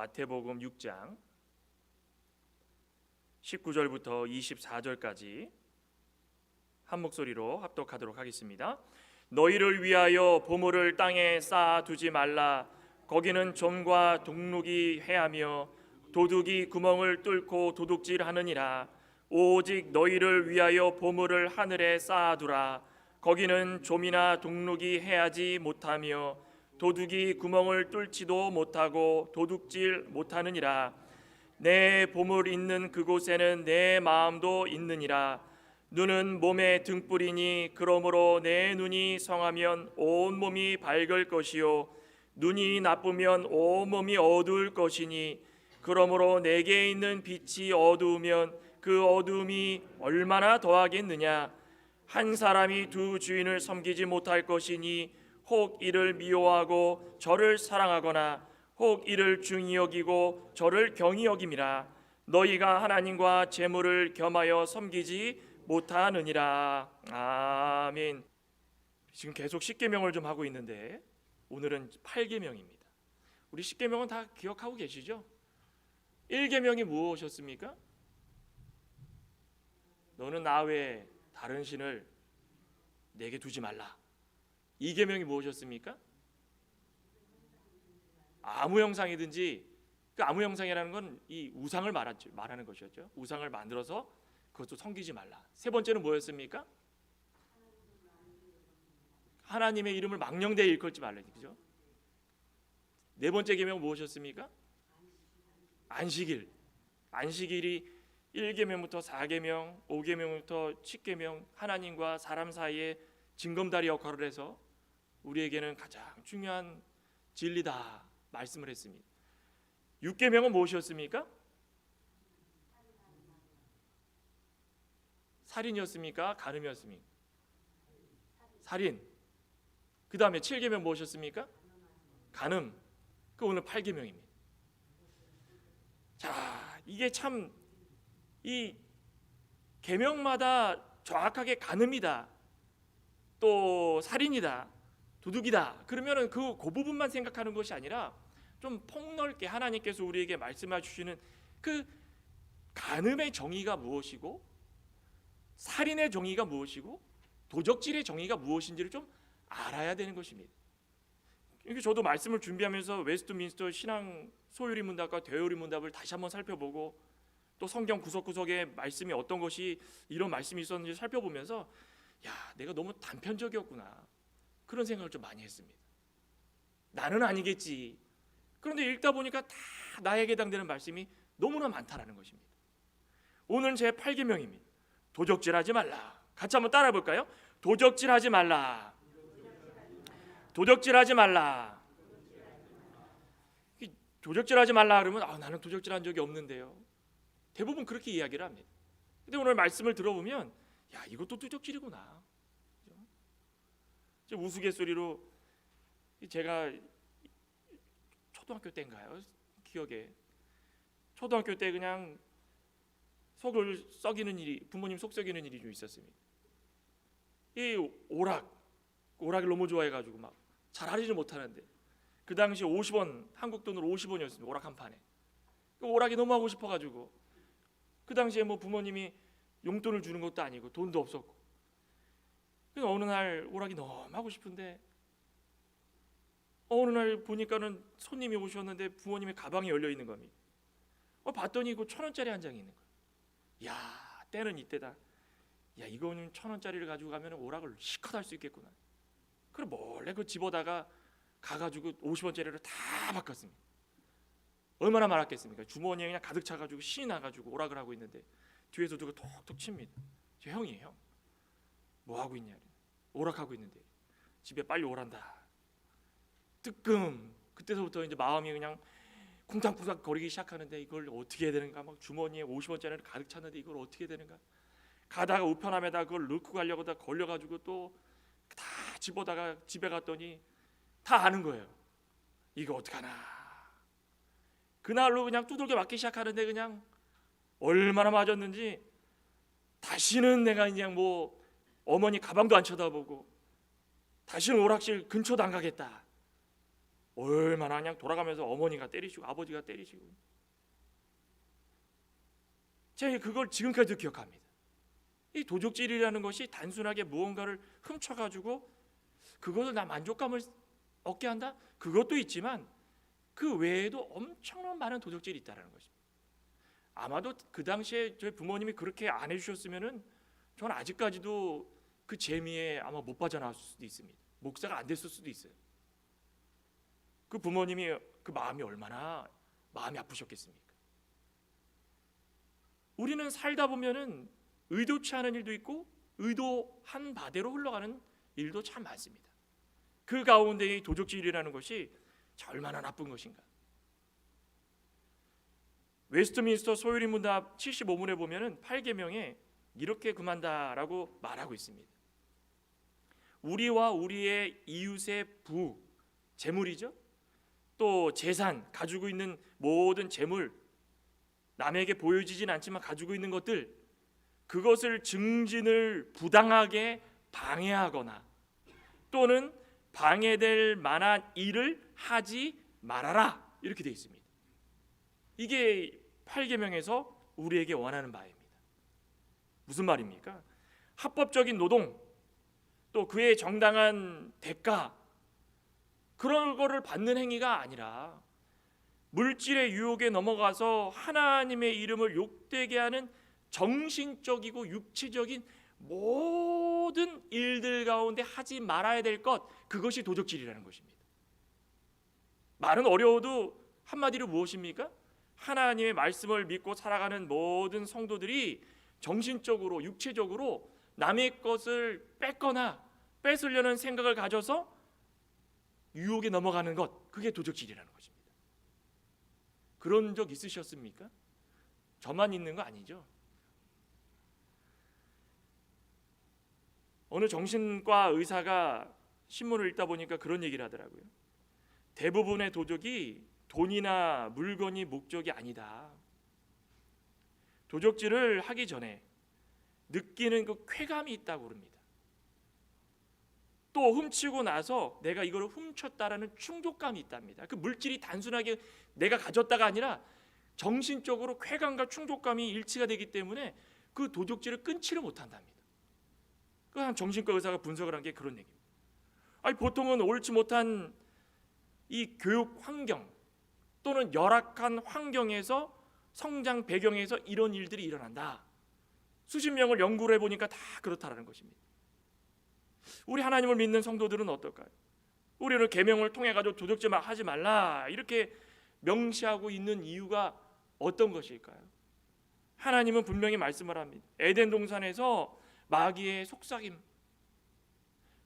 마태복음 6장 19절부터 24절까지 한 목소리로 합독하도록 하겠습니다. 너희를 위하여 보물을 땅에 쌓아두지 말라. 거기는 좀과 동룩이 해하며 도둑이 구멍을 뚫고 도둑질하느니라. 오직 너희를 위하여 보물을 하늘에 쌓아두라. 거기는 좀이나 동룩이 해하지 못하며 도둑이 구멍을 뚫지도 못하고 도둑질 못하느니라. 내 보물 있는 그곳에는 내 마음도 있느니라. 눈은 몸의 등불이니 그러므로 내 눈이 성하면 온 몸이 밝을 것이요 눈이 나쁘면 온 몸이 어두울 것이니 그러므로 내게 있는 빛이 어두우면 그 어두움이 얼마나 더하겠느냐. 한 사람이 두 주인을 섬기지 못할 것이니 혹 이를 미워하고 저를 사랑하거나 혹 이를 중히 여기고 저를 경히 여김이라. 너희가 하나님과 재물을 겸하여 섬기지 못하느니라. 아멘. 지금 계속 십계명을 좀 하고 있는데 오늘은 8계명입니다. 우리 십계명은 다 기억하고 계시죠? 1계명이 무엇이었습니까? 너는 나 외에 다른 신을 내게 두지 말라. 2계명이 무엇이었습니까? 아무 형상이든지, 그 아무 형상이라는 건 이 우상을 말하는 것이었죠. 우상을 만들어서 그것도 섬기지 말라. 세 번째는 뭐였습니까? 하나님의 이름을 망령되이 일컬지 말라. 그죠? 네 번째 계명은 무엇이었습니까? 안식일. 안식일이 1계명부터 4계명, 5계명부터 10계명, 하나님과 사람 사이에 징검다리 역할을 해서 우리에게는 가장 중요한 진리다 말씀을 했습니다. 6계명은 무엇이었습니까? 살인이었습니까? 간음이었습니까? 살인. 그 다음에 7계명 무엇이었습니까? 간음. 그 오늘 8계명입니다. 자, 이게 참 이 계명마다 정확하게 간음이다, 또 살인이다, 도둑이다, 그러면은 그 부분만 생각하는 것이 아니라 좀 폭넓게 하나님께서 우리에게 말씀해 주시는 그 간음의 정의가 무엇이고 살인의 정의가 무엇이고 도적질의 정의가 무엇인지를 좀 알아야 되는 것입니다. 이게 저도 말씀을 준비하면서 웨스트민스터 신앙 소요리 문답과 되요리 문답을 다시 한번 살펴보고 또 성경 구석구석에 말씀이 어떤 것이 이런 말씀이 있었는지 살펴보면서 야, 내가 너무 단편적이었구나, 그런 생각을 좀 많이 했습니다. 나는 아니겠지. 그런데 읽다 보니까 다 나에게 해당되는 말씀이 너무나 많다라는 것입니다. 오늘 제 8계명입니다. 도적질하지 말라. 같이 한번 따라 볼까요? 도적질하지 말라. 도적질하지 말라. 도적질하지 말라 그러면 나는 도적질한 적이 없는데요. 대부분 그렇게 이야기를 합니다. 근데 오늘 말씀을 들어보면 야, 이것도 도적질이구나. 우스갯소리로 제가 초등학교 때인가요? 기억에 초등학교 때 그냥 속을 썩이는 일이, 부모님 속 썩이는 일이 좀 있었습니다. 이 오락을 너무 좋아해가지고 막 잘 하지를 못하는데 그 당시 50원, 한국 돈으로 50원이었습니다. 오락 한 판에. 그 오락이 너무 하고 싶어가지고 그 당시에 뭐 부모님이 용돈을 주는 것도 아니고 돈도 없었고, 그래서 어느 날 오락이 너무 하고 싶은데 어느 날 보니까는 손님이 오셨는데 부모님의 가방이 열려 있는 겁니다. 봤더니 이거 1,000원짜리 한 장이 있는 거예요. 야, 때는 이때다. 야, 이거는 1,000원짜리를 가지고 가면 오락을 실컷 할 수 있겠구나. 그래 몰래 그 집어다가 가가지고 50원짜리를 다 바꿨습니다. 얼마나 많았겠습니까? 주머니에 그냥 가득 차가지고 신이 나가지고 오락을 하고 있는데 뒤에서 누가 톡톡 칩니다. 제 형이에요. 형. 뭐 하고 있냐? 오락하고 있는데 집에 빨리 오란다. 뜨끔. 그때서부터 이제 마음이 그냥 쿵탕쿵탕 거리기 시작하는데 이걸 어떻게 해야 되는가? 막 주머니에 50원짜리를 가득 찼는데 이걸 어떻게 해야 되는가? 가다가 우편함에다 그걸 넣고 가려고 다 걸려가지고 또 다 집어다가 집에 갔더니 다 아는 거예요. 이거 어떡하나? 그날로 그냥 두들겨 맞기 시작하는데 그냥 얼마나 맞았는지 다시는 내가 그냥 뭐 어머니 가방도 안 쳐다보고 다시는 오락실 근처도 안 가겠다. 얼마나 그냥 돌아가면서 어머니가 때리시고 아버지가 때리시고, 제가 그걸 지금까지도 기억합니다. 이 도적질이라는 것이 단순하게 무언가를 훔쳐가지고 그것을 나 만족감을 얻게 한다? 그것도 있지만 그 외에도 엄청난 많은 도적질이 있다는 것입니다. 아마도 그 당시에 저희 부모님이 그렇게 안 해주셨으면은 저는 아직까지도 그 재미에 아마 못 빠져나왔을 수도 있습니다. 목사가 안 됐을 수도 있어요. 그 부모님이 그 마음이 얼마나 마음이 아프셨겠습니까? 우리는 살다 보면은 의도치 않은 일도 있고 의도한 바대로 흘러가는 일도 참 많습니다. 그 가운데 이 도적질이라는 것이 얼마나 나쁜 것인가. 웨스트민스터 소유리 문답 75문에 보면은 8계명에 이렇게 금한다라고 말하고 있습니다. 우리와 우리의 이웃의 부, 재물이죠. 또 재산, 가지고 있는 모든 재물, 남에게 보여지진 않지만 가지고 있는 것들, 그것을 증진을 부당하게 방해하거나 또는 방해될 만한 일을 하지 말아라, 이렇게 되어 있습니다. 이게 8계명에서 우리에게 원하는 바입니다. 무슨 말입니까? 합법적인 노동, 또 그의 정당한 대가, 그런 거를 받는 행위가 아니라 물질의 유혹에 넘어가서 하나님의 이름을 욕되게 하는 정신적이고 육체적인 모든 일들 가운데 하지 말아야 될 것, 그것이 도적질이라는 것입니다. 말은 어려워도 한마디로 무엇입니까? 하나님의 말씀을 믿고 살아가는 모든 성도들이 정신적으로 육체적으로 남의 것을 뺏거나 뺏으려는 생각을 가져서 유혹에 넘어가는 것, 그게 도적질이라는 것입니다. 그런 적 있으셨습니까? 저만 있는 거 아니죠? 어느 정신과 의사가 신문을 읽다 보니까 그런 얘기를 하더라고요. 대부분의 도적이 돈이나 물건이 목적이 아니다. 도적질을 하기 전에 느끼는 그 쾌감이 있다고 그럽니다. 또 훔치고 나서 내가 이걸 훔쳤다라는 충족감이 있답니다. 그 물질이 단순하게 내가 가졌다가 아니라 정신적으로 쾌감과 충족감이 일치가 되기 때문에 그 도적질을 끊지를 못한답니다. 그 한 정신과 의사가 분석을 한 게 그런 얘기입니다. 아니, 보통은 옳지 못한 이 교육 환경 또는 열악한 환경에서 성장 배경에서 이런 일들이 일어난다. 수십 명을 연구를 해보니까 다 그렇다라는 것입니다. 우리 하나님을 믿는 성도들은 어떨까요? 우리를 계명을 통해 가지고 도적질 하지 말라 이렇게 명시하고 있는 이유가 어떤 것일까요? 하나님은 분명히 말씀을 합니다. 에덴 동산에서 마귀의 속삭임,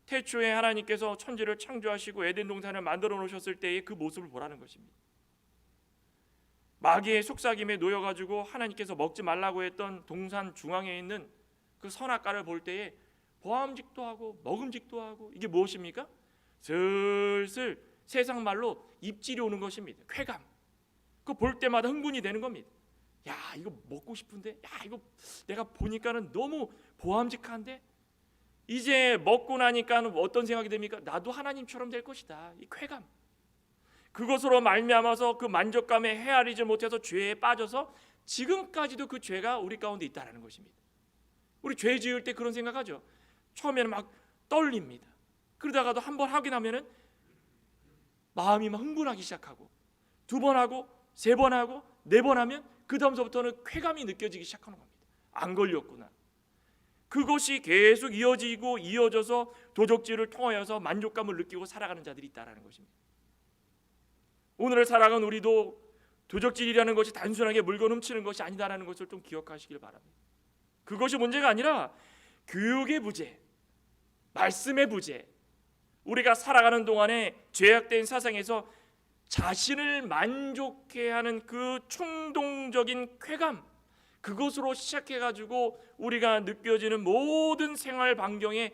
태초에 하나님께서 천지를 창조하시고 에덴 동산을 만들어 놓으셨을 때의 그 모습을 보라는 것입니다. 마귀의 속삭임에 놓여가지고 하나님께서 먹지 말라고 했던 동산 중앙에 있는 그 선악과를 볼 때에 보암직도 하고 먹음직도 하고, 이게 무엇입니까? 슬슬 세상 말로 입질이 오는 것입니다. 쾌감. 그거 볼 때마다 흥분이 되는 겁니다. 야, 이거 먹고 싶은데, 야, 이거 내가 보니까는 너무 보암직한데, 이제 먹고 나니까는 어떤 생각이 됩니까? 나도 하나님처럼 될 것이다. 이 쾌감. 그것으로 말미암아서 그 만족감에 헤아리지 못해서 죄에 빠져서 지금까지도 그 죄가 우리 가운데 있다는 것입니다. 우리 죄 지을 때 그런 생각하죠. 처음에는 막 떨립니다. 그러다가도 한 번 하게 나면은 마음이 막 흥분하기 시작하고, 두 번 하고 세 번 하고 네 번 하면 그 다음서부터는 쾌감이 느껴지기 시작하는 겁니다. 안 걸렸구나. 그것이 계속 이어지고 이어져서 도적질을 통하여서 만족감을 느끼고 살아가는 자들이 있다는 것입니다. 오늘을 살아가는 우리도 도적질이라는 것이 단순하게 물건 훔치는 것이 아니다라는 것을 좀 기억하시길 바랍니다. 그것이 문제가 아니라 교육의 부재, 말씀의 부재, 우리가 살아가는 동안에 죄악된 세상에서 자신을 만족해 하는 그 충동적인 쾌감, 그것으로 시작해가지고 우리가 느껴지는 모든 생활 반경에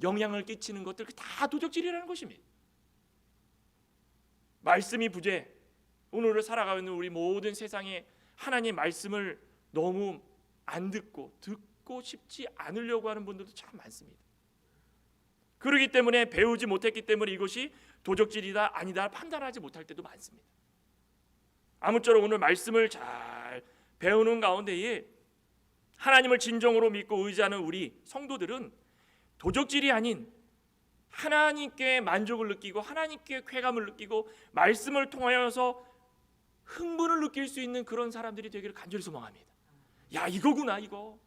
영향을 끼치는 것들, 다 도적질이라는 것입니다. 말씀이 부재, 오늘을 살아가는 우리 모든 세상에 하나님의 말씀을 너무 안 듣고 싶지 않으려고 하는 분들도 참 많습니다. 그렇기 때문에 배우지 못했기 때문에 이것이 도적질이다 아니다 판단하지 못할 때도 많습니다. 아무쪼록 오늘 말씀을 잘 배우는 가운데에 하나님을 진정으로 믿고 의지하는 우리 성도들은 도적질이 아닌 하나님께 만족을 느끼고 하나님께 쾌감을 느끼고 말씀을 통하여서 흥분을 느낄 수 있는 그런 사람들이 되기를 간절히 소망합니다. 야, 이거구나, 이거.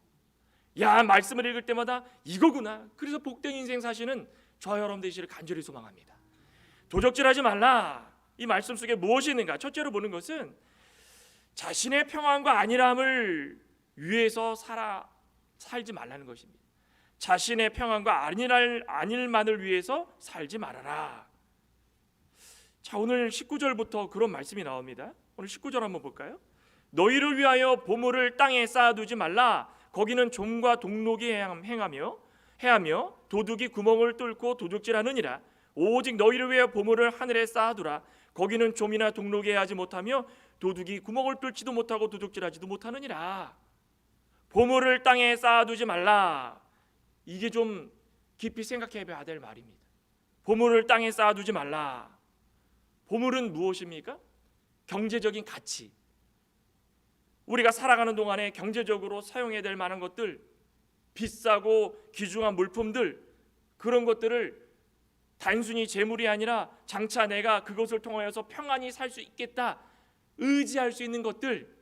야, 말씀을 읽을 때마다 이거구나. 그래서 복된 인생 사시는 저와 여러분 되시기를 간절히 소망합니다. 도적질하지 말라. 이 말씀 속에 무엇이 있는가? 첫째로 보는 것은 자신의 평안과 안일함을 위해서 살지 말라는 것입니다. 자신의 평안과 안일만을 위해서 살지 말아라. 자, 오늘 19절부터 그런 말씀이 나옵니다. 오늘 19절 한번 볼까요? 너희를 위하여 보물을 땅에 쌓아두지 말라. 거기는 좀과 동록이 행하며 도둑이 구멍을 뚫고 도둑질하느니라. 오직 너희를 위하여 보물을 하늘에 쌓아두라. 거기는 좀이나 동록이 하지 못하며 도둑이 구멍을 뚫지도 못하고 도둑질하지도 못하느니라. 보물을 땅에 쌓아두지 말라. 이게 좀 깊이 생각해 봐야 될 말입니다. 보물을 땅에 쌓아두지 말라. 보물은 무엇입니까? 경제적인 가치. 우리가 살아가는 동안에 경제적으로 사용해야 될 만한 것들, 비싸고 귀중한 물품들, 그런 것들을 단순히 재물이 아니라 장차 내가 그것을 통하여서 평안히 살 수 있겠다 의지할 수 있는 것들,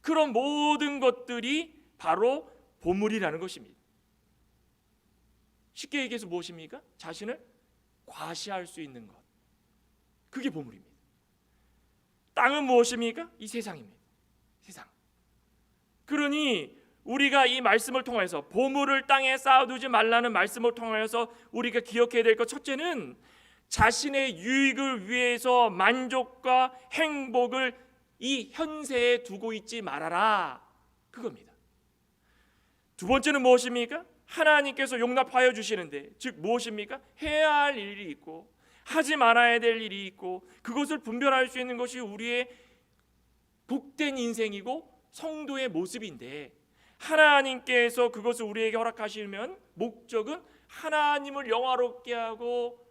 그런 모든 것들이 바로 보물이라는 것입니다. 쉽게 얘기해서 무엇입니까? 자신을 과시할 수 있는 것, 그게 보물입니다. 땅은 무엇입니까? 이 세상입니다. 세상. 그러니 우리가 이 말씀을 통해서 보물을 땅에 쌓아두지 말라는 말씀을 통해서 우리가 기억해야 될 것, 첫째는 자신의 유익을 위해서 만족과 행복을 이 현세에 두고 있지 말아라, 그겁니다. 두 번째는 무엇입니까? 하나님께서 용납하여 주시는데, 즉 무엇입니까? 해야 할 일이 있고 하지 말아야 될 일이 있고 그것을 분별할 수 있는 것이 우리의 복된 인생이고 성도의 모습인데, 하나님께서 그것을 우리에게 허락하시면 목적은 하나님을 영화롭게 하고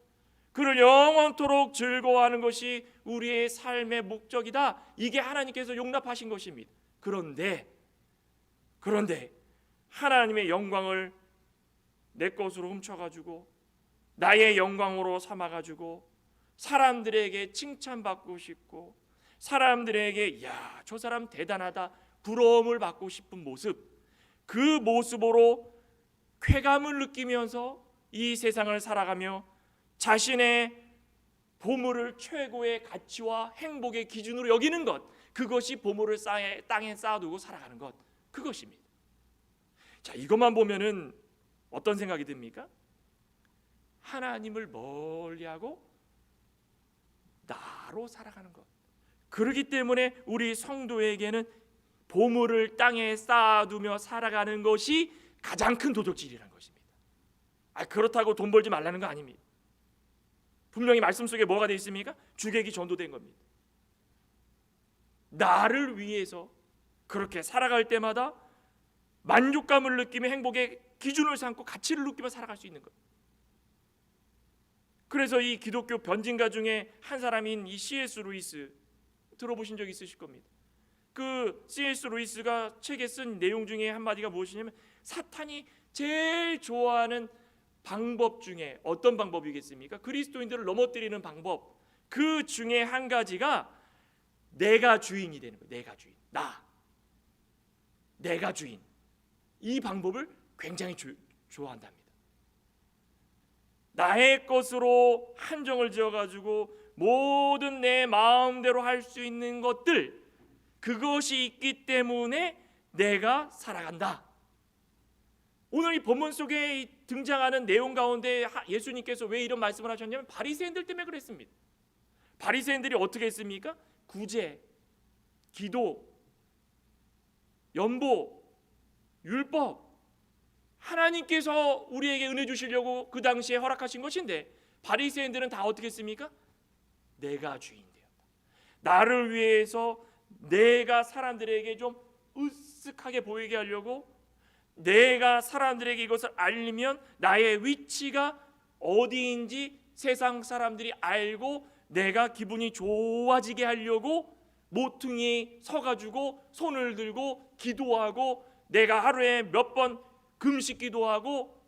그를 영원토록 즐거워하는 것이 우리의 삶의 목적이다. 이게 하나님께서 용납하신 것입니다. 그런데 하나님의 영광을 내 것으로 훔쳐가지고 나의 영광으로 삼아가지고 사람들에게 칭찬받고 싶고 사람들에게 야, 저 사람 대단하다 부러움을 받고 싶은 모습, 그 모습으로 쾌감을 느끼면서 이 세상을 살아가며 자신의 보물을 최고의 가치와 행복의 기준으로 여기는 것, 그것이 보물을 땅에 쌓아두고 살아가는 것, 그것입니다. 자, 이것만 보면은 어떤 생각이 듭니까? 하나님을 멀리하고 나로 살아가는 것. 그렇기 때문에 우리 성도에게는 보물을 땅에 쌓아두며 살아가는 것이 가장 큰 도둑질이라는 것입니다. 그렇다고 돈 벌지 말라는 거 아닙니다. 분명히 말씀 속에 뭐가 되어 있습니까? 주객이 전도된 겁니다. 나를 위해서 그렇게 살아갈 때마다 만족감을 느끼며 행복의 기준을 삼고 가치를 느끼며 살아갈 수 있는 것. 그래서 이 기독교 변진가 중에 한 사람인 이 C.S. 루이스, 들어보신 적 있으실 겁니다. 그 C.S. 루이스가 책에 쓴 내용 중에 한마디가 무엇이냐면, 사탄이 제일 좋아하는 방법 중에 어떤 방법이겠습니까? 그리스도인들을 넘어뜨리는 방법, 그 중에 한 가지가 내가 주인이 되는 거예요. 내가 주인, 내가 주인. 이 방법을 굉장히 좋아한답니다. 나의 것으로 한정을 지어가지고 모든 내 마음대로 할 수 있는 것들, 그것이 있기 때문에 내가 살아간다. 오늘 이 본문 속에 등장하는 내용 가운데 예수님께서 왜 이런 말씀을 하셨냐면 바리새인들 때문에 그랬습니다. 바리새인들이 어떻게 했습니까? 구제, 기도, 연보, 율법, 하나님께서 우리에게 은혜 주시려고 그 당시에 허락하신 것인데, 바리새인들은 다 어떻게 했습니까? 내가 주인 되었다. 나를 위해서 내가 사람들에게 좀 으쓱하게 보이게 하려고, 내가 사람들에게 이것을 알리면 나의 위치가 어디인지 세상 사람들이 알고 내가 기분이 좋아지게 하려고 모퉁이에 서가지고 손을 들고 기도하고 내가 하루에 몇 번 금식 기도하고,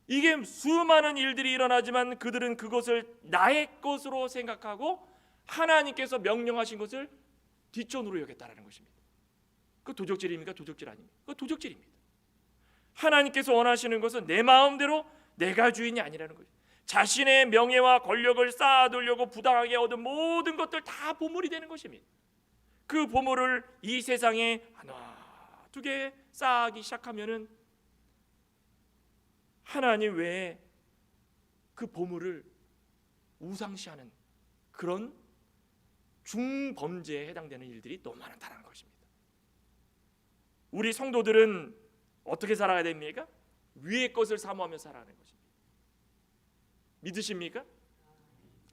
이게 수많은 일들이 일어나지만 그들은 그것을 나의 것으로 생각하고 하나님께서 명령하신 것을 뒷전으로 여겼다라는 것입니다. 그 도적질입니까? 도적질 아닙니까? 그 도적질입니다. 하나님께서 원하시는 것은 내 마음대로 내가 주인이 아니라는 거죠. 자신의 명예와 권력을 쌓아두려고 부당하게 얻은 모든 것들 다 보물이 되는 것입니다. 그 보물을 이 세상에 하나 두 개 쌓기 시작하면은 하나님 외에 그 보물을 우상시하는 그런 중범죄에 해당되는 일들이 너무 많다는 것입니다. 우리 성도들은 어떻게 살아야 됩니까? 위의 것을 사모하며 살아가는 것입니다. 믿으십니까?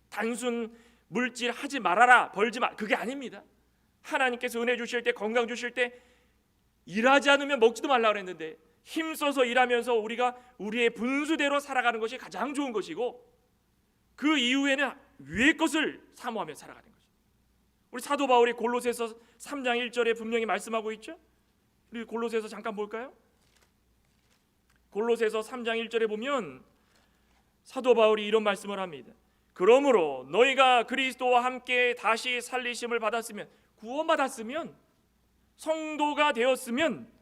단순 물질 하지 말아라, 벌지 마, 그게 아닙니다. 하나님께서 은혜 주실 때, 건강 주실 때 일하지 않으면 먹지도 말라 그랬는데 힘써서 일하면서 우리가 우리의 분수대로 살아가는 것이 가장 좋은 것이고, 그 이후에는 위의 것을 사모하며 살아가는 것입니다. 우리 사도 바울이 골로새서 3장 1절에 분명히 말씀하고 있죠. 우리 골로새서 잠깐 볼까요? 골로새서 3장 1절에 보면 사도 바울이 이런 말씀을 합니다. 그러므로 너희가 그리스도와 함께 다시 살리심을 받았으면, 구원받았으면, 성도가 되었으면,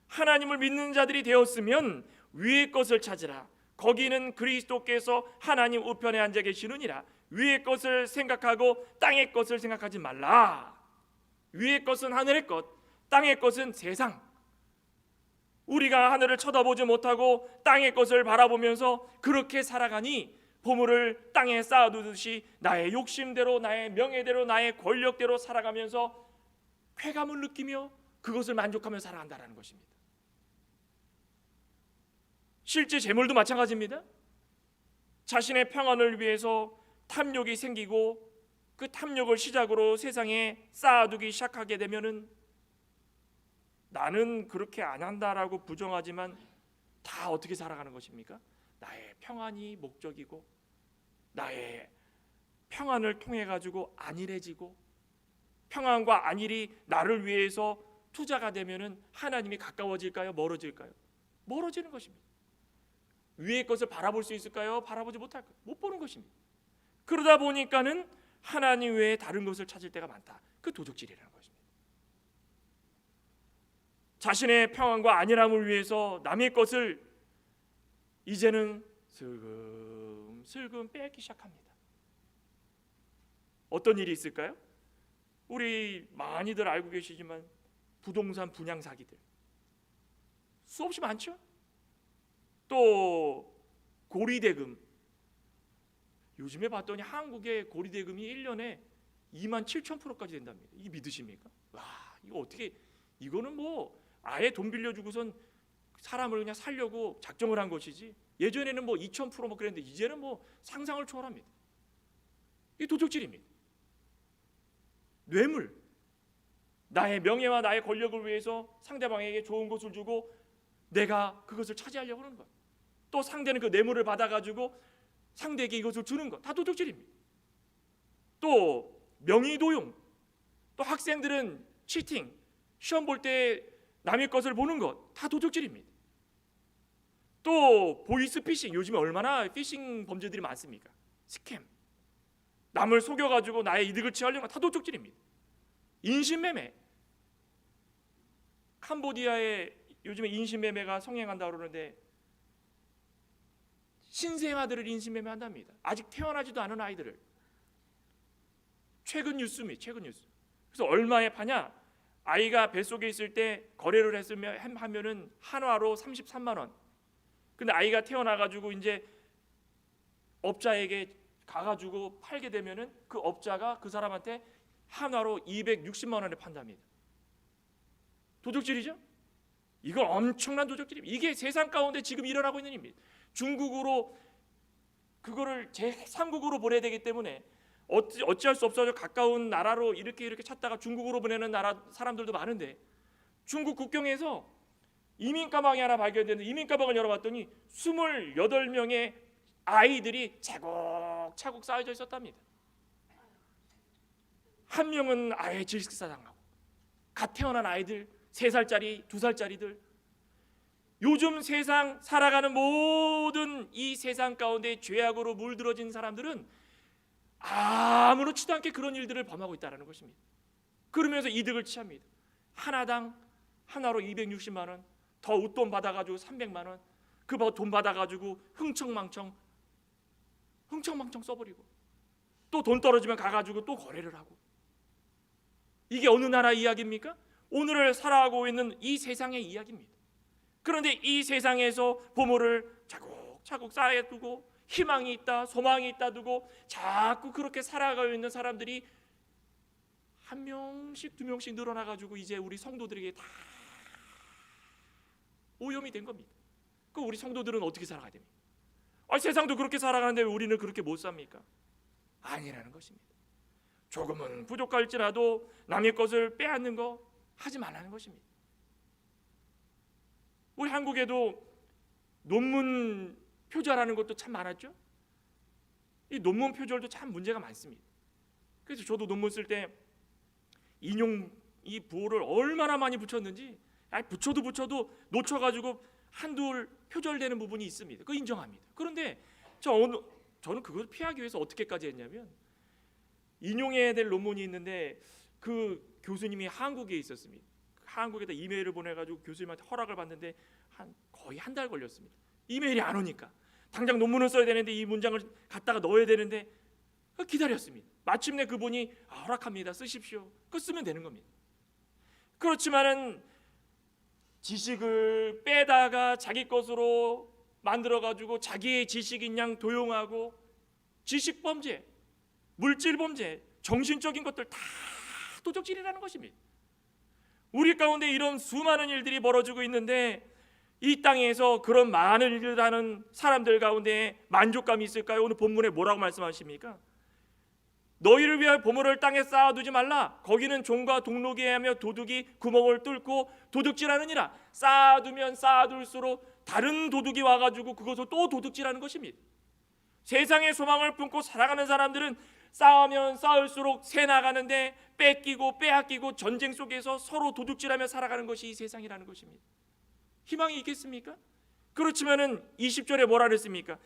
하나님을 믿는 자들이 되었으면 위의 것을 찾으라. 거기는 그리스도께서 하나님 우편에 앉아 계시느니라. 위의 것을 생각하고 땅의 것을 생각하지 말라. 위의 것은 하늘의 것, 땅의 것은 세상. 우리가 하늘을 쳐다보지 못하고 땅의 것을 바라보면서 그렇게 살아가니 보물을 땅에 쌓아두듯이 나의 욕심대로, 나의 명예대로, 나의 권력대로 살아가면서 쾌감을 느끼며 그것을 만족하며 살아간다는 것입니다. 실제 재물도 마찬가지입니다. 자신의 평안을 위해서 탐욕이 생기고 그 탐욕을 시작으로 세상에 쌓아두기 시작하게 되면은 나는 그렇게 안 한다라고 부정하지만 다 어떻게 살아가는 것입니까? 나의 평안이 목적이고 나의 평안을 통해 가지고 안일해지고, 평안과 안일이 나를 위해서 투자가 되면은 하나님이 가까워질까요? 멀어질까요? 멀어지는 것입니다. 위의 것을 바라볼 수 있을까요? 바라보지 못할까요? 못 보는 것입니다. 그러다 보니까는 하나님 외에 다른 것을 찾을 때가 많다. 그 도적질이라는 것입니다. 자신의 평안과 안일함을 위해서 남의 것을 이제는 슬금슬금 빼앗기 시작합니다. 어떤 일이 있을까요? 우리 많이들 알고 계시지만 부동산 분양 사기들 수없이 많죠. 또 고리대금, 요즘에 봤더니 한국의 고리대금이 1년에 27,000%까지 된답니다. 이게 믿으십니까? 와, 이거 어떻게, 이거는 뭐 아예 돈 빌려주고선 사람을 그냥 살려고 작정을 한 것이지, 예전에는 뭐 2,000% 뭐 그랬는데 이제는 뭐 상상을 초월합니다. 이게 도적질입니다. 뇌물, 나의 명예와 나의 권력을 위해서 상대방에게 좋은 것을 주고 내가 그것을 차지하려고 하는 것, 또 상대는 그 뇌물을 받아가지고 상대에게 이것을 주는 것, 다 도적질입니다. 또 명의도용, 또 학생들은 치팅, 시험 볼 때 남의 것을 보는 것, 다 도적질입니다. 또 보이스피싱, 요즘에 얼마나 피싱 범죄들이 많습니까? 스캠, 남을 속여가지고 나의 이득을 취하려는 것, 다 도적질입니다. 인신매매, 캄보디아에 요즘에 인신매매가 성행한다고 그러는데 신생아들을 인신매매한답니다. 아직 태어나지도 않은 아이들을. 최근 뉴스입니다. 최근 뉴스. 그래서 얼마에 파냐? 아이가 뱃속에 있을 때 거래를 했으면 하면은 한화로 33만 원. 근데 아이가 태어나가지고 이제 업자에게 가가지고 팔게 되면은 그 업자가 그 사람한테 한화로 260만 원에 판답니다. 도적질이죠? 이건 엄청난 도적질입니다. 이게 세상 가운데 지금 일어나고 있는 일입니다. 중국으로 그거를 제3국으로 보내야 되기 때문에 어찌할 수 없어서 가까운 나라로 이렇게 찾다가 중국으로 보내는 나라 사람들도 많은데, 중국 국경에서 이민 가방이 하나 발견됐는데 이민 가방을 열어봤더니 28명의 아이들이 차곡차곡 쌓여져 있었답니다. 한 명은 아예 질식사당하고, 갓 태어난 아이들 3살짜리 2살짜리들, 요즘 세상 살아가는 모든 이 세상 가운데 죄악으로 물들어진 사람들은 아무렇지도 않게 그런 일들을 범하고 있다는 것입니다. 그러면서 이득을 취합니다. 하나당 하나로 260만 원, 더 웃돈 받아가지고 300만 원, 그 돈 받아가지고 흥청망청 써버리고, 또 돈 떨어지면 가가지고 또 거래를 하고. 이게 어느 나라 이야기입니까? 오늘을 살아가고 있는 이 세상의 이야기입니다. 그런데 이 세상에서 보물을 차곡차곡 쌓아두고, 희망이 있다, 소망이 있다 두고 자꾸 그렇게 살아가고 있는 사람들이 한 명씩 2명씩 늘어나가지고 이제 우리 성도들에게 다 오염이 된 겁니다. 그 우리 성도들은 어떻게 살아가야 됩니까? 세상도 그렇게 살아가는데 왜 우리는 그렇게 못 삽니까? 아니라는 것입니다. 조금은 부족할지라도 남의 것을 빼앗는 거 하지 말라는 것입니다. 우리 한국에도 논문 표절하는 것도 참 많았죠. 이 논문 표절도 참 문제가 많습니다. 그래서 저도 논문 쓸 때 인용 이 부호를 얼마나 많이 붙였는지, 붙여도 놓쳐가지고 한둘 표절되는 부분이 있습니다. 그거 인정합니다. 그런데 저는 그걸 피하기 위해서 어떻게까지 했냐면, 인용해야 될 논문이 있는데 그 교수님이 한국에 있었습니다. 한국에다 이메일을 보내가지고 교수님한테 허락을 받는데 거의 한 달 걸렸습니다. 이메일이 안 오니까 당장 논문을 써야 되는데 이 문장을 갖다가 넣어야 되는데 기다렸습니다. 마침내 그분이 허락합니다, 쓰십시오. 그거 쓰면 되는 겁니다. 그렇지만은 지식을 빼다가 자기 것으로 만들어가지고 자기의 지식인 양 도용하고, 지식범죄, 물질범죄, 정신적인 것들 다 도적질이라는 것입니다. 우리 가운데 이런 수많은 일들이 벌어지고 있는데, 이 땅에서 그런 많은 일을 하는 사람들 가운데 만족감이 있을까요? 오늘 본문에 뭐라고 말씀하십니까? 너희를 위하여 보물을 땅에 쌓아두지 말라. 거기는 종과 동록이 하며 도둑이 구멍을 뚫고 도둑질하느니라. 쌓아두면 쌓아둘수록 다른 도둑이 와가지고 그것을 또 도둑질하는 것입니다. 세상의 소망을 품고 살아가는 사람들은 쌓으면 쌓을수록 새 나가는데, 뺏기고 빼앗기고 전쟁 속에서 서로 도둑질하며 살아가는 것이 이 세상이라는 것입니다. 희망이 있겠습니까? 그렇지만은 20절에 뭐라 그랬습니까?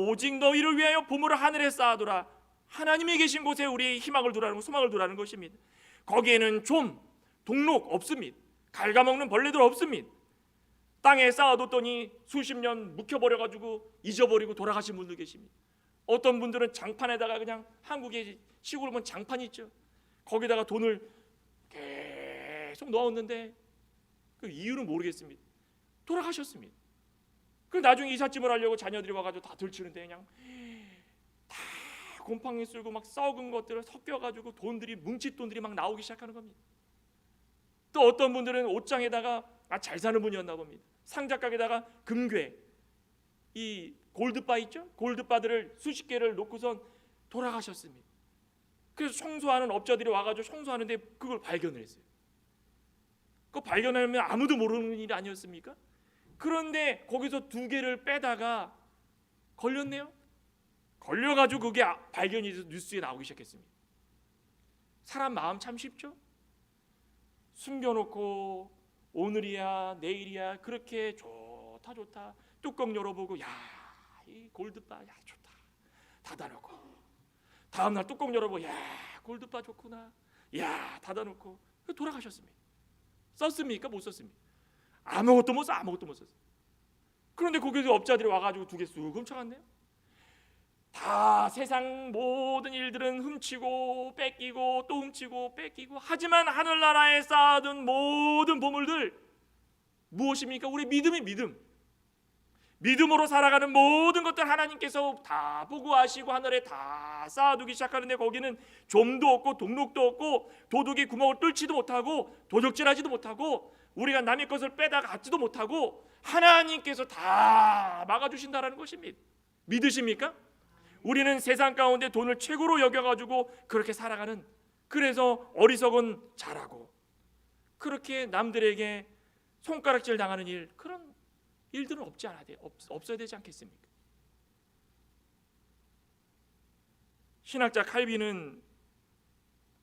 오직 너희를 위하여 보물을 하늘에 쌓아두라. 하나님이 계신 곳에 우리의 희망을 두라는, 소망을 두라는 것입니다. 거기에는 좀, 동록 없습니다. 갉아먹는 벌레들 없습니다. 땅에 쌓아뒀더니 수십 년 묵혀버려가지고 잊어버리고 돌아가신 분들 계십니다. 어떤 분들은 장판에다가, 그냥 한국에 시골 보면 장판 있죠, 거기다가 돈을 계속 넣었는데 그 이유는 모르겠습니다. 돌아가셨습니다. 그 나중에 이삿짐을 하려고 자녀들이 와가지고 다 들추는데 그냥 다 곰팡이 쓸고 막 썩은 것들을 섞여가지고 돈들이, 뭉칫 돈들이 막 나오기 시작하는 겁니다. 또 어떤 분들은 옷장에다가, 잘 사는 분이었나 봅니다, 상자가게다가 금괴, 이 골드바 있죠, 골드바들을 수십 개를 놓고선 돌아가셨습니다. 그래서 청소하는 업자들이 와가지고 청소하는데 그걸 발견을 했어요. 그거 발견하면 아무도 모르는 일이 아니었습니까? 그런데 거기서 2개를 빼다가 걸렸네요. 걸려가지고 그게 발견이 돼서 뉴스에 나오기 시작했습니다. 사람 마음 참 쉽죠? 숨겨놓고 오늘이야 내일이야 그렇게 좋다 뚜껑 열어보고, 야, 이 골드바, 야, 좋다, 닫아놓고, 다음날 뚜껑 열어보고, 야, 골드바 좋구나, 야, 닫아놓고 돌아가셨습니다. 썼습니까? 못 썼습니다. 아무것도 못 썼어요. 그런데 거기서 업자들이 와가지고 2개 쑥 훔쳐갔네요. 다 세상 모든 일들은 훔치고 뺏기고 또 훔치고 뺏기고, 하지만 하늘나라에 쌓아둔 모든 보물들 무엇입니까? 우리 믿음이 믿음으로 살아가는 모든 것들 하나님께서 다 보고 아시고 하늘에 다 쌓아두기 시작하는데, 거기는 좀도 없고 동록도 없고 도둑이 구멍을 뚫지도 못하고 도적질하지도 못하고 우리가 남의 것을 빼다가 갖지도 못하고 하나님께서 다 막아주신다라는 것입니다. 믿으십니까? 우리는 세상 가운데 돈을 최고로 여겨가지고 그렇게 살아가는, 그래서 어리석은 잘하고 그렇게 남들에게 손가락질 당하는 일, 그런 일들은 없어야 되지 않겠습니까? 신학자 칼빈은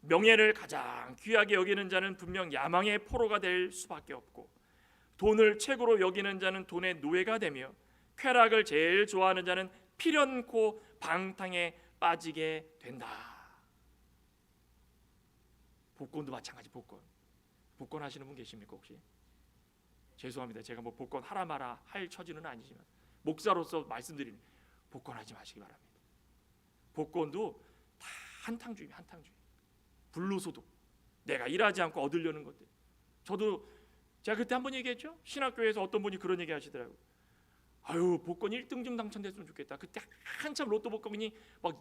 명예를 가장 귀하게 여기는 자는 분명 야망의 포로가 될 수밖에 없고, 돈을 최고로 여기는 자는 돈의 노예가 되며, 쾌락을 제일 좋아하는 자는 필연코 방탕에 빠지게 된다. 복권도 마찬가지. 복권 하시는 분 계십니까 혹시? 죄송합니다. 제가 뭐 복권 하라 마라 할 처지는 아니지만 목사로서 말씀드리는, 복권 하지 마시기 바랍니다. 복권도 다 한탕주의입니다. 한탕주의. 불로소득, 내가 일하지 않고 얻으려는 것들. 저도 제가 그때 한번 얘기했죠. 신학교에서 어떤 분이 그런 얘기 하시더라고요. 아유, 복권 1등 좀 당첨됐으면 좋겠다. 그때 한참 로또 복권이 막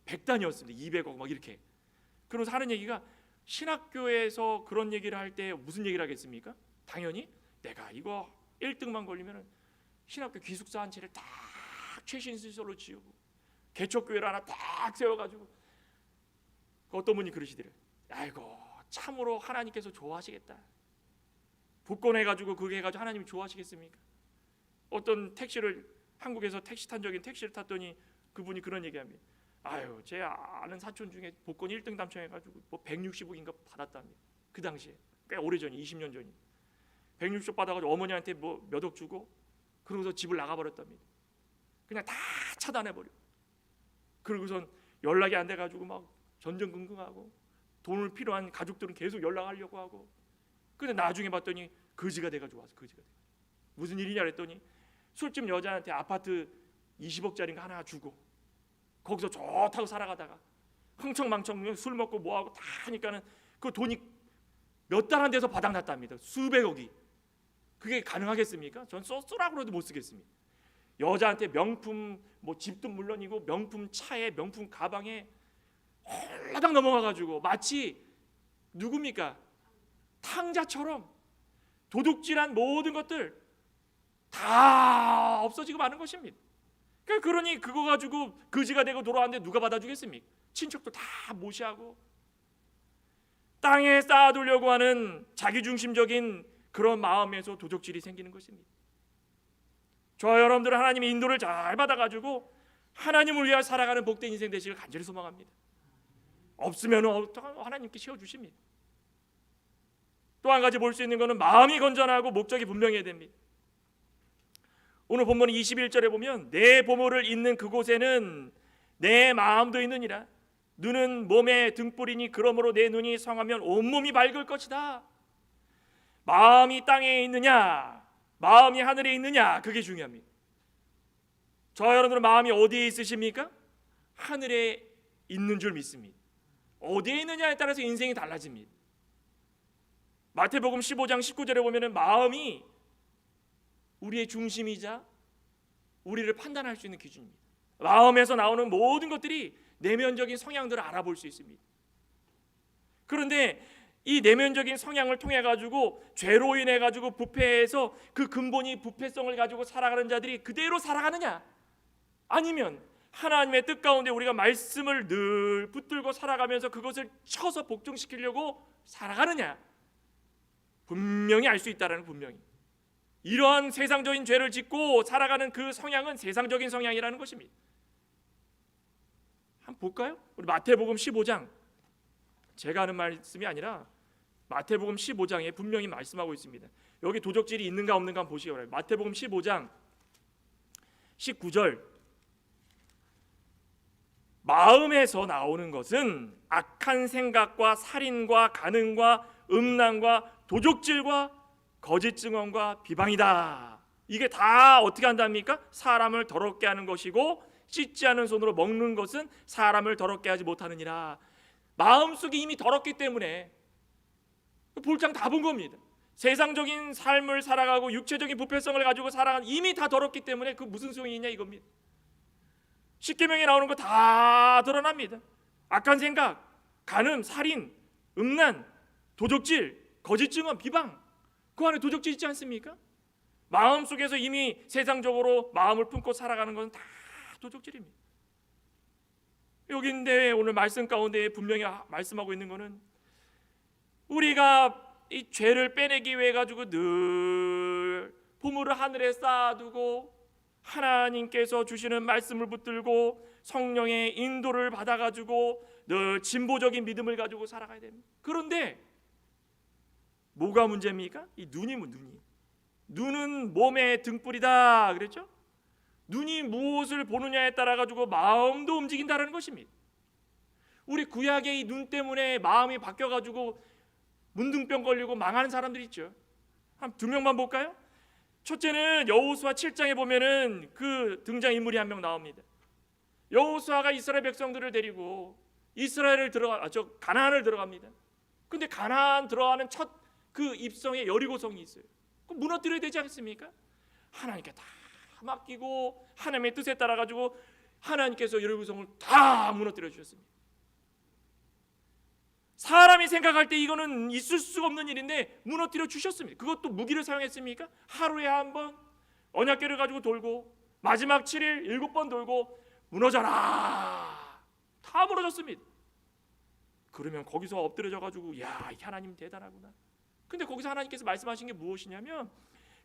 100단이었습니다. 200억 막 이렇게. 그러면서 하는 얘기가, 신학교에서 그런 얘기를 할 때 무슨 얘기를 하겠습니까? 당연히 내가 이거 1등만 걸리면 신학교 기숙사 한 채를 딱 최신 시설로 지우고 개척교회를 하나 딱 세워가지고, 어떤 분이 그러시더래요. 아이고, 참으로 하나님께서 좋아하시겠다. 복권 해가지고 그게 해가지고 하나님이 좋아하시겠습니까? 어떤 택시를, 한국에서 택시 탄 적인 택시를 탔더니 그분이 그런 얘기합니다. 아유, 제 아는 사촌 중에 복권 1등 당첨해가지고 뭐 160억인가 받았답니다. 그 당시에 꽤 오래전이, 20년 전이 160억 받아가지고 어머니한테 뭐 몇 억 주고, 그러고서 집을 나가버렸답니다. 그냥 다 차단해버려. 그러고선 연락이 안 돼가지고 막 전전긍긍하고, 돈을 필요한 가족들은 계속 연락하려고 하고, 근데 나중에 봤더니 거지가 돼가지고 와서, 거지가 돼. 무슨 일이냐 그랬더니 술집 여자한테 아파트 20억짜리인가 하나 주고, 거기서 좋다고 살아가다가 흥청망청 술 먹고 뭐하고 다 하니까는 그 돈이 몇 달 안 돼서 바닥났답니다. 수백억이. 그게 가능하겠습니까? 전 쏘라고 해도 못 쓰겠습니다. 여자한테 명품, 뭐 집도 물론이고 명품 차에 명품 가방에 홀라당 넘어가가지고 마치 누굽니까? 탕자처럼 도둑질한 모든 것들 다 없어지고 마는 것입니다. 그러니 그거 가지고 거지가 되고 돌아왔는데 누가 받아주겠습니까? 친척도 다 무시하고 땅에 쌓아두려고 하는 자기중심적인 그런 마음에서 도적질이 생기는 것입니다. 저와 여러분들은 하나님의 인도를 잘 받아가지고 하나님을 위하여 살아가는 복된 인생 되시길 간절히 소망합니다. 없으면 하나님께 씌워주십니다. 또 한 가지 볼 수 있는 것은 마음이 건전하고 목적이 분명해야 됩니다. 오늘 본문 21절에 보면, 내 보물을 잇는 그곳에는 내 마음도 있느니라. 눈은 몸의 등불이니 그러므로 내 눈이 성하면 온몸이 밝을 것이다. 마음이 땅에 있느냐, 마음이 하늘에 있느냐, 그게 중요합니다. 저와 여러분들은 마음이 어디에 있으십니까? 하늘에 있는 줄 믿습니다. 어디에 있느냐에 따라서 인생이 달라집니다. 마태복음 15장 19절에 보면은 마음이 우리의 중심이자 우리를 판단할 수 있는 기준입니다. 마음에서 나오는 모든 것들이 내면적인 성향들을 알아볼 수 있습니다. 그런데 이 내면적인 성향을 통해 가지고 죄로 인해 가지고 부패해서 그 근본이 부패성을 가지고 살아가는 자들이 그대로 살아가느냐, 아니면 하나님의 뜻 가운데 우리가 말씀을 늘 붙들고 살아가면서 그것을 쳐서 복종시키려고 살아가느냐, 분명히 알 수 있다라는, 분명히 이러한 세상적인 죄를 짓고 살아가는 그 성향은 세상적인 성향이라는 것입니다. 한번 볼까요? 우리 마태복음 15장, 제가 하는 말씀이 아니라 마태복음 15장에 분명히 말씀하고 있습니다. 여기 도적질이 있는가 없는가 한번 보시기 바랍니다. 마태복음 15장 19절, 마음에서 나오는 것은 악한 생각과 살인과 간음과 음란과 도적질과 거짓 증언과 비방이다. 이게 다 어떻게 한답니까? 사람을 더럽게 하는 것이고 씻지 않은 손으로 먹는 것은 사람을 더럽게 하지 못하느니라. 마음속이 이미 더럽기 때문에 볼장 다 본 겁니다. 세상적인 삶을 살아가고 육체적인 부패성을 가지고 살아가는, 이미 다 더럽기 때문에 그 무슨 소용이 있냐 이겁니다. 십계명에 나오는 거 다 드러납니다. 악한 생각, 간음, 살인, 음란, 도적질, 거짓 증언, 비방, 그 안에 도적질 있지 않습니까? 마음속에서 이미 세상적으로 마음을 품고 살아가는 것은 다 도적질입니다. 여기인데 오늘 말씀 가운데 분명히 말씀하고 있는 것은, 우리가 이 죄를 빼내기 위해 가지고 늘 보물을 하늘에 쌓아두고 하나님께서 주시는 말씀을 붙들고 성령의 인도를 받아가지고 늘 진보적인 믿음을 가지고 살아가야 됩니다. 그런데 뭐가 문제입니까? 이 눈은 몸의 등불이다 그랬죠? 눈이 무엇을 보느냐에 따라 가지고 마음도 움직인다는 것입니다. 우리 구약의 이 눈 때문에 마음이 바뀌어 가지고 문둥병 걸리고 망하는 사람들이 있죠. 한 두 명만 볼까요? 첫째는 여호수아 7장에 보면은 그 등장 인물이 한 명 나옵니다. 여호수아가 이스라엘 백성들을 데리고 가나안을 들어갑니다. 근데 가나안 들어가는 첫 그 입성에 여리고성이 있어요. 그럼 무너뜨려야 되지 않습니까? 하나님께 다 맡기고 하나님의 뜻에 따라 가지고 하나님께서 여리고성을 다 무너뜨려 주셨습니다. 사람이 생각할 때 이거는 있을 수가 없는 일인데 무너뜨려 주셨습니다. 그것도 무기를 사용했습니까? 하루에 한 번 언약궤를 가지고 돌고 마지막 7일 7번 돌고 무너져라, 다 무너졌습니다. 그러면 거기서 엎드려져 가지고 야, 하나님 대단하구나. 근데 거기서 하나님께서 말씀하신 게 무엇이냐면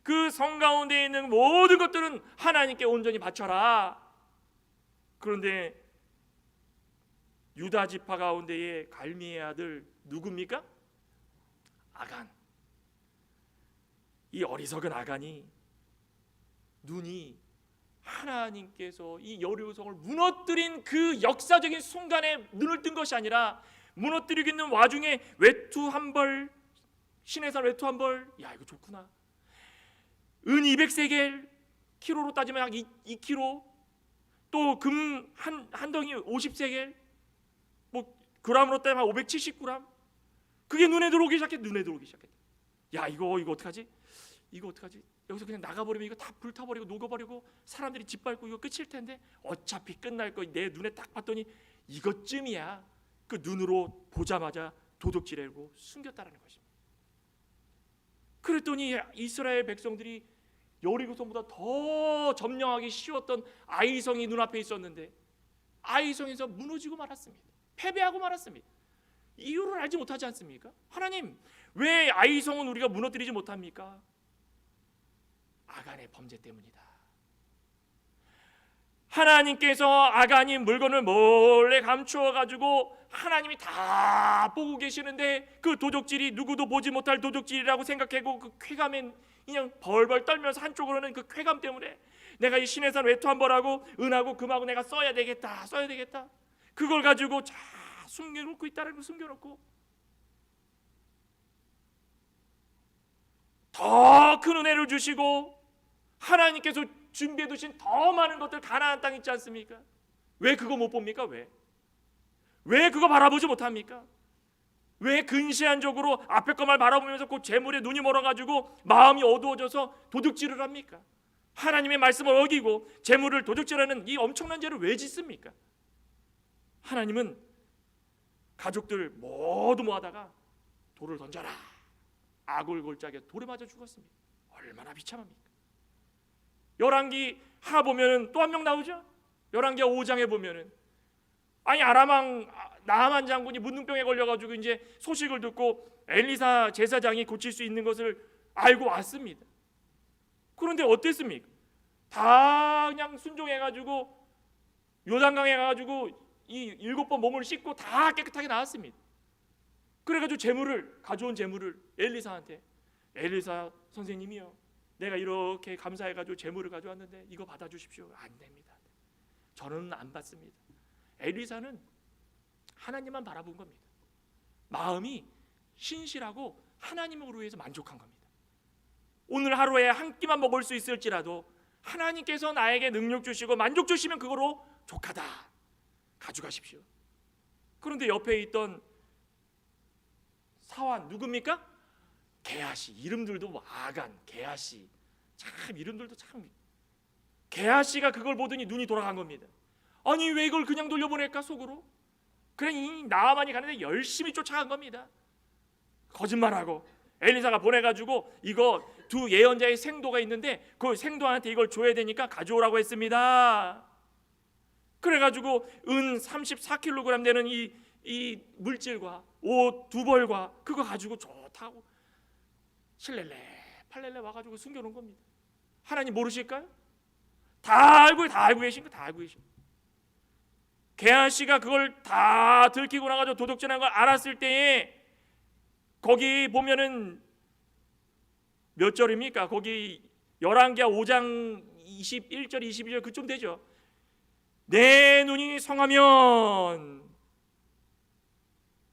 그 성 가운데 있는 모든 것들은 하나님께 온전히 바쳐라. 그런데 유다 지파 가운데의 갈미의 아들 누굽니까? 아간. 이 어리석은 아간이 눈이 하나님께서 이 여리고성을 무너뜨린 그 역사적인 순간에 눈을 뜬 것이 아니라 무너뜨리고 있는 와중에 외투 한 벌, 시내산 외투 한 벌, 야 이거 좋구나. 은 200세겔, 키로로 따지면 약 2kg, 또 금 한 덩이 50세겔, 뭐 그람으로 따지면 570g. 그게 눈에 들어오기 시작했다. 야 이거 어떡하지? 여기서 그냥 나가버리면 이거 다 불타버리고 녹아버리고 사람들이 짓밟고 이거 끝일 텐데 어차피 끝날 거 내 눈에 딱 봤더니 이것쯤이야. 그 눈으로 보자마자 도둑질하고 숨겼다라는 것입니다. 그랬더니 이스라엘 백성들이 여리고성보다 더 점령하기 쉬웠던 아이성이 눈앞에 있었는데 아이성에서 무너지고 말았습니다. 패배하고 말았습니다. 이유를 알지 못하지 않습니까? 하나님, 왜 아이성은 우리가 무너뜨리지 못합니까? 아간의 범죄 때문이다. 하나님께서 아간이 물건을 몰래 감추어 가지고 하나님이 다 보고 계시는데 그 도둑질이 누구도 보지 못할 도둑질이라고 생각하고 그 쾌감에 그냥 벌벌 떨면서 한쪽으로는 그 쾌감 때문에 내가 이 시내산 외투 한 벌하고 은하고 금하고 내가 써야 되겠다. 그걸 가지고 자 숨겨놓고 있다는 걸 숨겨놓고 더 큰 은혜를 주시고 하나님께서 준비해 두신 더 많은 것들 가나안 땅 있지 않습니까? 왜 그거 못 봅니까? 왜 그거 바라보지 못합니까? 왜 근시안적으로 앞에 것만 바라보면서 그 재물에 눈이 멀어가지고 마음이 어두워져서 도둑질을 합니까? 하나님의 말씀을 어기고 재물을 도둑질하는 이 엄청난 죄를 왜 짓습니까? 하나님은 가족들 모두 모아다가 돌을 던져라. 아골골짜기에 돌에 맞아 죽었습니다. 얼마나 비참합니까? 열왕기 하 보면은 또 한 명 나오죠. 열왕기 5장에 보면은 아니 아람왕 나하만 장군이 문둥병에 걸려가지고 이제 소식을 듣고 엘리사 제사장이 고칠 수 있는 것을 알고 왔습니다. 그런데 어땠습니까? 다 그냥 순종해가지고 요단강에 가가지고 이 7번 몸을 씻고 다 깨끗하게 나왔습니다. 그래가지고 가져온 재물을 엘리사한테, 엘리사 선생님이요, 내가 이렇게 감사해가지고 재물을 가져왔는데 이거 받아주십시오. 안 됩니다. 저는 안 받습니다. 엘리사는 하나님만 바라본 겁니다. 마음이 신실하고 하나님을 위해서 만족한 겁니다. 오늘 하루에 한 끼만 먹을 수 있을지라도 하나님께서 나에게 능력 주시고 만족 주시면 그거로 족하다. 가져가십시오. 그런데 옆에 있던 사환 누굽니까? 게하시. 이름들도 뭐 아간, 게하시, 참 이름들도 참. 게하시가 그걸 보더니 눈이 돌아간 겁니다. 아니 왜 이걸 그냥 돌려보낼까 속으로? 그래 이 나아만이 가는데 열심히 쫓아간 겁니다. 거짓말하고 엘리사가 보내가지고 이거 두 예언자의 생도가 있는데 그 생도한테 이걸 줘야 되니까 가져오라고 했습니다. 그래가지고 은 34kg 되는 이 물질과 옷 2벌과 그거 가지고 좋다고 칠렐레 팔렐레 와가지고 숨겨놓은 겁니다. 하나님 모르실까요? 다 알고 계신 거 다 알고 계신 거. 게하시가 그걸 다 들키고 나가지고 도둑질한 걸 알았을 때에 거기 보면은 몇 절입니까? 거기 열왕기하 5장 21절 22절 그쯤 되죠. 내 눈이 성하면,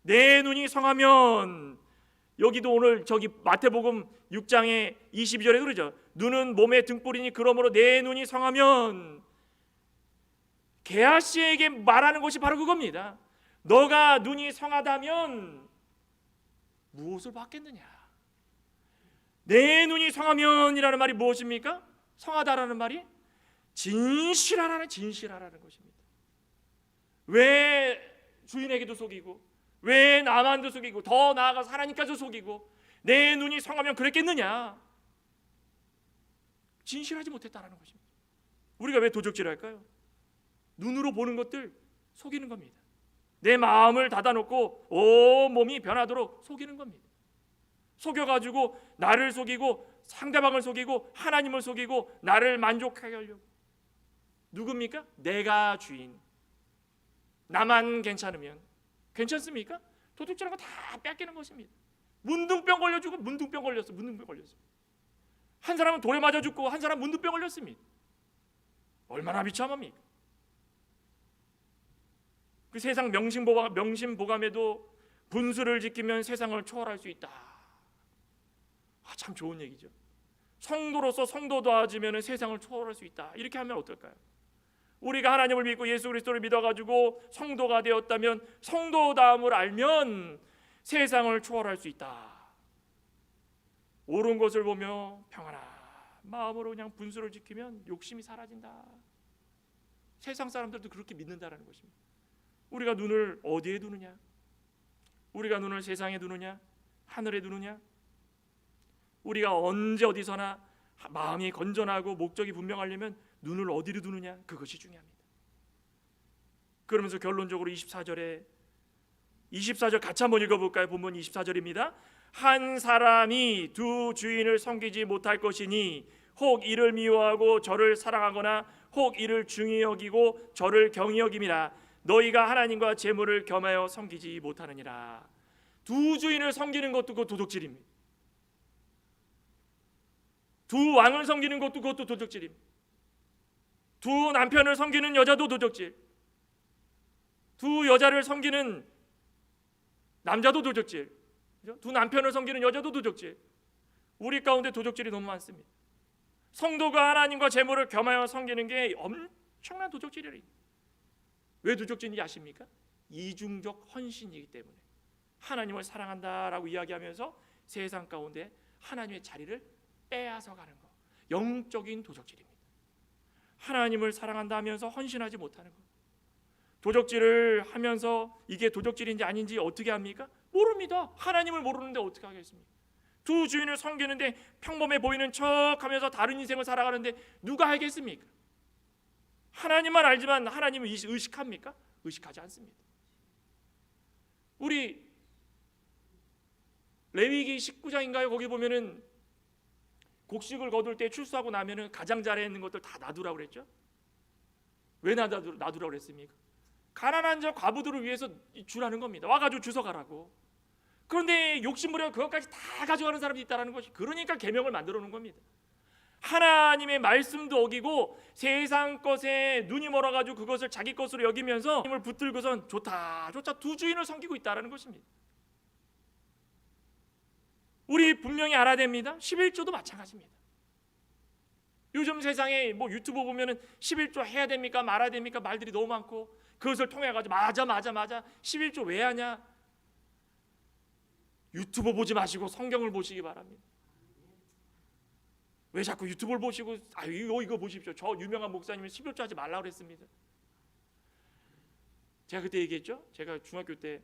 내 눈이 성하면, 여기도 오늘 저기 마태복음 6장에 22절에 그러죠. 눈은 몸의 등불이니 그러므로 내 눈이 성하면, 게하시에게 말하는 것이 바로 그겁니다. 너가 눈이 성하다면 무엇을 받겠느냐? 내 눈이 성하면이라는 말이 무엇입니까? 성하다라는 말이 진실하라는 것입니다. 왜 주인에게도 속이고, 왜 나만도 속이고, 더 나아가서 하나님까지도 속이고, 내 눈이 성하면 그랬겠느냐? 진실하지 못했다라는 것입니다. 우리가 왜 도적질할까요? 눈으로 보는 것들 속이는 겁니다. 내 마음을 닫아놓고 온 몸이 변하도록 속이는 겁니다. 속여가지고 나를 속이고 상대방을 속이고 하나님을 속이고 나를 만족하게 하려고. 누굽니까? 내가 주인. 나만 괜찮으면. 괜찮습니까? 도둑질하는 거 다 뺏기는 것입니다. 문둥병 걸려주고 문둥병 걸렸어. 한 사람은 돌에 맞아 죽고 한 사람은 문둥병 걸렸습니다. 얼마나 비참합니까? 그 세상 명심보감에도 분수를 지키면 세상을 초월할 수 있다. 참 좋은 얘기죠. 성도로서 성도 도와주면 세상을 초월할 수 있다. 이렇게 하면 어떨까요? 우리가 하나님을 믿고 예수 그리스도를 믿어가지고 성도가 되었다면, 성도다움을 알면 세상을 초월할 수 있다. 옳은 것을 보며 평안한 마음으로 그냥 분수를 지키면 욕심이 사라진다. 세상 사람들도 그렇게 믿는다라는 것입니다. 우리가 눈을 어디에 두느냐? 우리가 눈을 세상에 두느냐? 하늘에 두느냐? 우리가 언제 어디서나 마음이 건전하고 목적이 분명하려면 눈을 어디로 두느냐? 그것이 중요합니다. 그러면서 결론적으로 24절 같이 한번 읽어볼까요? 본문 24절입니다. 한 사람이 두 주인을 섬기지 못할 것이니 혹 이를 미워하고 저를 사랑하거나 혹 이를 중히 여기고 저를 경히 여김이라. 너희가 하나님과 재물을 겸하여 섬기지 못하느니라. 두 주인을 섬기는 것도 그 도둑질입니다. 두 왕을 섬기는 것도 그것도 도둑질입니다. 두 남편을 섬기는 여자도 도둑질, 두 여자를 섬기는 남자도 도둑질, 두 남편을 섬기는 여자도 도둑질. 우리 가운데 도둑질이 너무 많습니다. 성도가 하나님과 재물을 겸하여 섬기는 게 엄청난 도둑질이에요. 왜 도둑질인지 아십니까? 이중적 헌신이기 때문에. 하나님을 사랑한다라고 이야기하면서 세상 가운데 하나님의 자리를 빼앗아 가는 거, 영적인 도적질입니다. 하나님을 사랑한다 하면서 헌신하지 못하는 거. 도적질을 하면서 이게 도적질인지 아닌지 어떻게 합니까? 모릅니다. 하나님을 모르는데 어떻게 하겠습니까? 두 주인을 섬기는데 평범해 보이는 척하면서 다른 인생을 살아가는데 누가 알겠습니까? 하나님만 알지만 하나님을 의식합니까? 의식하지 않습니다. 우리 레위기 19장인가요? 거기 보면은 곡식을 거둘 때 출수하고 나면은 가장자리에 있는 것들 다 놔두라고 그랬죠? 왜 놔두라고 그랬습니까? 가난한 자 과부들을 위해서 주라는 겁니다. 와가지고 주워가라고. 그런데 욕심부려 그것까지 다 가져가는 사람이 있다는 것이, 그러니까 계명을 만들어 놓은 겁니다. 하나님의 말씀도 어기고 세상 것에 눈이 멀어가지고 그것을 자기 것으로 여기면서 힘을 붙들고선 좋다 두 주인을 섬기고 있다는 것입니다. 우리 분명히 알아야 됩니다. 11조도 마찬가지입니다. 요즘 세상에 뭐 유튜브 보면은 11조 해야 됩니까 말아야 됩니까 말들이 너무 많고, 그것을 통해 가지고 맞아 11조 왜 하냐? 유튜브 보지 마시고 성경을 보시기 바랍니다. 왜 자꾸 유튜브를 보시고 이거 보십시오. 저 유명한 목사님이 11조 하지 말라고 그랬습니다. 제가 그때 얘기했죠. 제가 중학교 때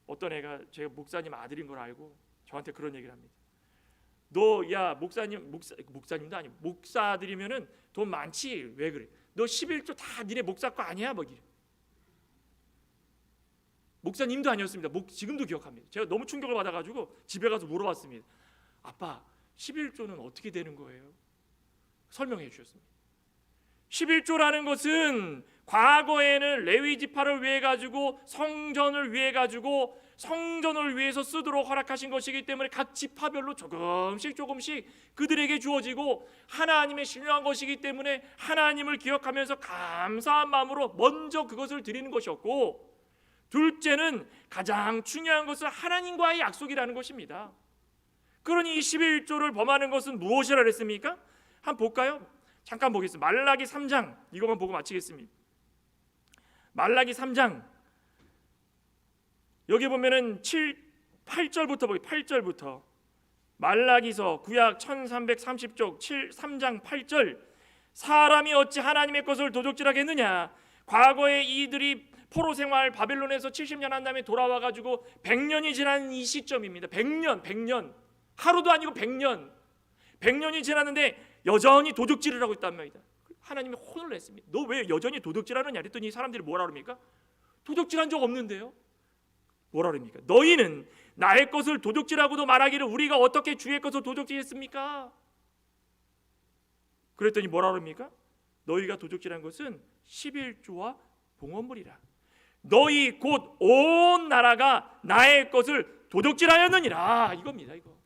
어떤 애가 제가 목사님 아들인 걸 알고 저한테 그런 얘기를 합니다. 너 야 목사님도 아니고 목사들이면은 돈 많지 왜 그래? 너 11조 다 니네 목사 거 아니야? 뭐 이래. 목사님도 아니었습니다. 지금도 기억합니다. 제가 너무 충격을 받아가지고 집에 가서 물어봤습니다. 아빠 11조는 어떻게 되는 거예요? 설명해 주셨습니다. 11조라는 것은 과거에는 레위 지파를 위해 가지고 성전을 위해서 쓰도록 허락하신 것이기 때문에 각 지파별로 조금씩 그들에게 주어지고 하나님의 신령한 것이기 때문에 하나님을 기억하면서 감사한 마음으로 먼저 그것을 드리는 것이었고, 둘째는 가장 중요한 것은 하나님과의 약속이라는 것입니다. 그러니 이 11조를 범하는 것은 무엇이라 그랬습니까? 한번 볼까요? 잠깐 보겠습니다. 말라기 3장, 이것만 보고 마치겠습니다. 말라기 3장, 여기 보면은 8절부터 보기, 8절부터. 말라기서 구약 1330쪽 3장 8절. 사람이 어찌 하나님의 것을 도적질하겠느냐? 과거에 이들이 포로 생활 바벨론에서 70년 한 다음에 돌아와 가지고 100년이 지난 이 시점입니다. 100년. 하루도 아니고 100년이 지났는데 여전히 도둑질을 하고 있단 말이다. 하나님이 혼을 냈습니다. 너 왜 여전히 도둑질하느냐 그랬더니 사람들이 뭐라 그럽니까? 도둑질한 적 없는데요. 뭐라 그럽니까? 너희는 나의 것을 도둑질하고도 말하기를 우리가 어떻게 주의 것을 도둑질했습니까? 그랬더니 뭐라 그럽니까? 너희가 도둑질한 것은 11조와 봉헌물이라. 너희 곧 온 나라가 나의 것을 도둑질하였느니라. 이겁니다. 이거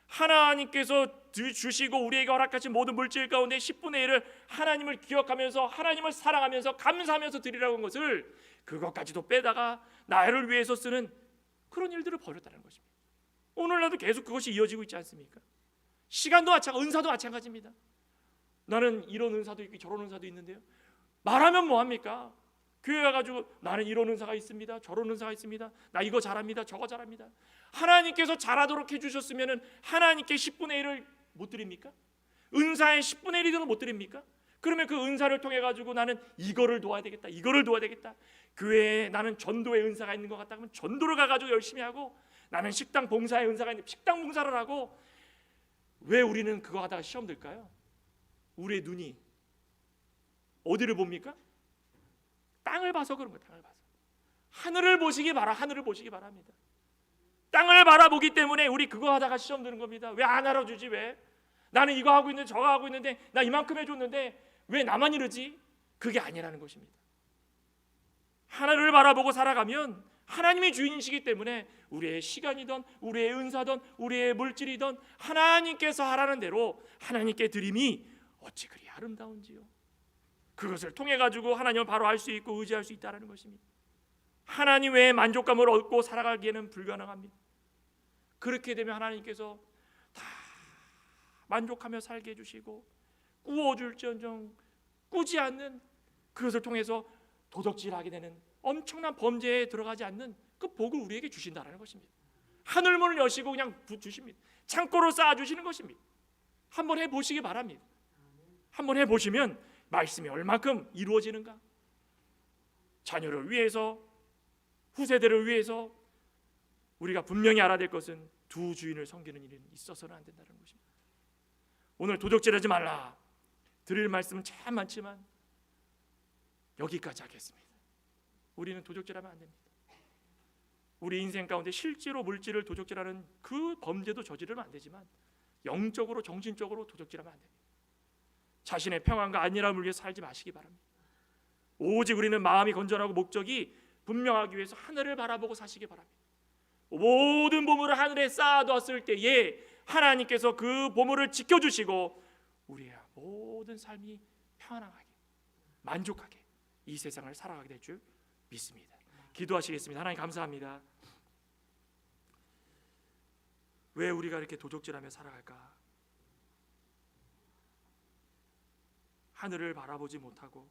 하나님께서 주시고 우리에게 허락하신 모든 물질 가운데 10분의 1을 하나님을 기억하면서 하나님을 사랑하면서 감사하면서 드리라고 한 것을 그것까지도 빼다가 나를 위해서 쓰는 그런 일들을 벌였다는 것입니다. 오늘날도 계속 그것이 이어지고 있지 않습니까? 시간도 마찬가지, 은사도 마찬가지입니다. 나는 이런 은사도 있고 저런 은사도 있는데요, 말하면 뭐합니까? 교회 가가지고 나는 이런 은사가 있습니다, 저런 은사가 있습니다, 나 이거 잘합니다, 저거 잘합니다. 하나님께서 잘하도록 해주셨으면 하나님께 10분의 1을 못 드립니까? 은사의 10분의 1이라도 못 드립니까? 그러면 그 은사를 통해 가지고 나는 이거를 도와야 되겠다, 이거를 도와야 되겠다. 교회에 나는 전도의 은사가 있는 것 같다 그러면 전도를 가가지고 열심히 하고, 나는 식당 봉사의 은사가 있는데 식당 봉사를 하고. 왜 우리는 그거 하다가 시험 들까요? 우리의 눈이 어디를 봅니까? 땅을 봐서 그런 거예요. 땅을 봐서. 하늘을 보시기 바랍니다. 땅을 바라보기 때문에 우리 그거 하다가 시험 드는 겁니다. 왜 안 알아주지? 왜? 나는 이거 하고 있는데 저거 하고 있는데 나 이만큼 해줬는데 왜 나만 이러지? 그게 아니라는 것입니다. 하늘을 바라보고 살아가면 하나님이 주인이시기 때문에 우리의 시간이든 우리의 은사든 우리의 물질이든 하나님께서 하라는 대로 하나님께 드림이 어찌 그리 아름다운지요. 그것을 통해 가지고 하나님을 바로 알 수 있고 의지할 수 있다는 것입니다. 하나님 외에 만족감을 얻고 살아가기에는 불가능합니다. 그렇게 되면 하나님께서 다 만족하며 살게 해주시고 꾸어줄지언정 꾸지 않는, 그것을 통해서 도덕질하게 되는 엄청난 범죄에 들어가지 않는 그 복을 우리에게 주신다는 것입니다. 하늘문을 여시고 그냥 주십니다. 창고로 쌓아주시는 것입니다. 한번 해보시기 바랍니다. 한번 해보시면 말씀이 얼마큼 이루어지는가. 자녀를 위해서, 후세대를 위해서 우리가 분명히 알아야 될 것은 두 주인을 섬기는 일은 있어서는 안 된다는 것입니다. 오늘 도둑질하지 말라 드릴 말씀은 참 많지만 여기까지 하겠습니다. 우리는 도둑질하면 안 됩니다. 우리 인생 가운데 실제로 물질을 도둑질하는 그 범죄도 저지르면 안 되지만 영적으로 정신적으로 도둑질하면 안 됩니다. 자신의 평안과 안일함을 위해 살지 마시기 바랍니다. 오직 우리는 마음이 건전하고 목적이 분명하기 위해서 하늘을 바라보고 사시기 바랍니다. 모든 보물을 하늘에 쌓아두었을 때에 하나님께서 그 보물을 지켜주시고 우리의 모든 삶이 편안하게 만족하게 이 세상을 살아가게 될 줄 믿습니다. 기도하시겠습니다. 하나님 감사합니다. 왜 우리가 이렇게 도적질하며 살아갈까? 하늘을 바라보지 못하고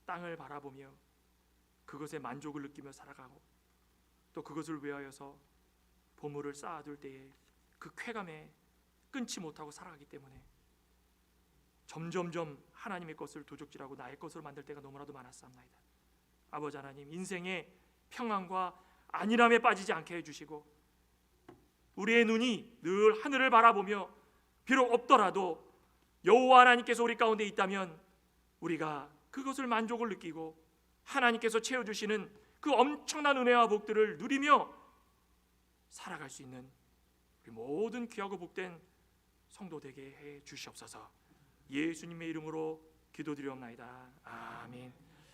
땅을 바라보며 그것에 만족을 느끼며 살아가고 또 그것을 위하여서 보물을 쌓아둘 때에 그 쾌감에 끊지 못하고 살아가기 때문에 점점점 하나님의 것을 도적질하고 나의 것으로 만들 때가 너무나도 많았사옵나이다. 아버지 하나님, 인생의 평안과 안일함에 빠지지 않게 해주시고 우리의 눈이 늘 하늘을 바라보며 비록 없더라도 여호와 하나님께서 우리 가운데 있다면 우리가 그것을 만족을 느끼고 하나님께서 채워주시는 그 엄청난 은혜와 복들을 누리며 살아갈 수 있는 우리 모든 귀하고 복된 성도 되게 해 주시옵소서. 예수님의 이름으로 기도드리옵나이다. 아멘.